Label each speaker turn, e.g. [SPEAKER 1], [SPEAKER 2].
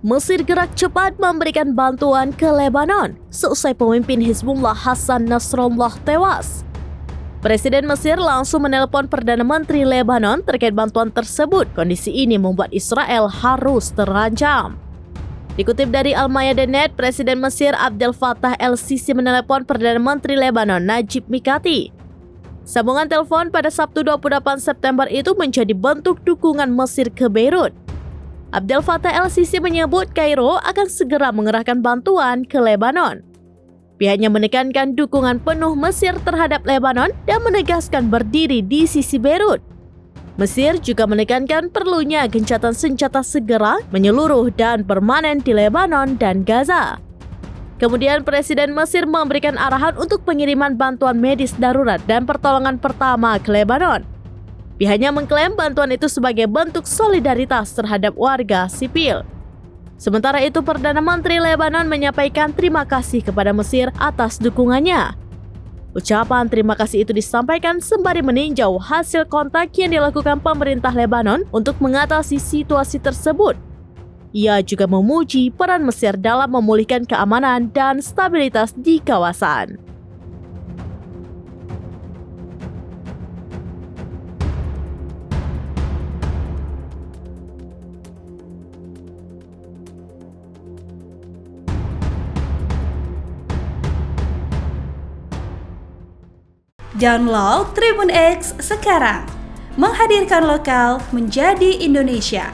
[SPEAKER 1] Mesir gerak cepat memberikan bantuan ke Lebanon seusai pemimpin Hizbullah Hassan Nasrallah tewas. Presiden Mesir langsung menelpon Perdana Menteri Lebanon terkait bantuan tersebut. Kondisi ini membuat Israel harus terancam. Dikutip dari Al-Mayadeen, Presiden Mesir Abdel Fattah el-Sisi menelepon Perdana Menteri Lebanon Najib Mikati. Sambungan telepon pada Sabtu 28 September itu menjadi bentuk dukungan Mesir ke Beirut. Abdel Fattah el-Sisi menyebut Kairo akan segera mengerahkan bantuan ke Lebanon. Pihaknya menekankan dukungan penuh Mesir terhadap Lebanon dan menegaskan berdiri di sisi Beirut. Mesir juga menekankan perlunya gencatan senjata segera menyeluruh dan permanen di Lebanon dan Gaza. Kemudian Presiden Mesir memberikan arahan untuk pengiriman bantuan medis darurat dan pertolongan pertama ke Lebanon. Pihaknya mengklaim bantuan itu sebagai bentuk solidaritas terhadap warga sipil. Sementara itu, Perdana Menteri Lebanon menyampaikan terima kasih kepada Mesir atas dukungannya. Ucapan terima kasih itu disampaikan sembari meninjau hasil kontak yang dilakukan pemerintah Lebanon untuk mengatasi situasi tersebut. Ia juga memuji peran Mesir dalam memulihkan keamanan dan stabilitas di kawasan.
[SPEAKER 2] Download Tribun X sekarang, menghadirkan lokal menjadi Indonesia.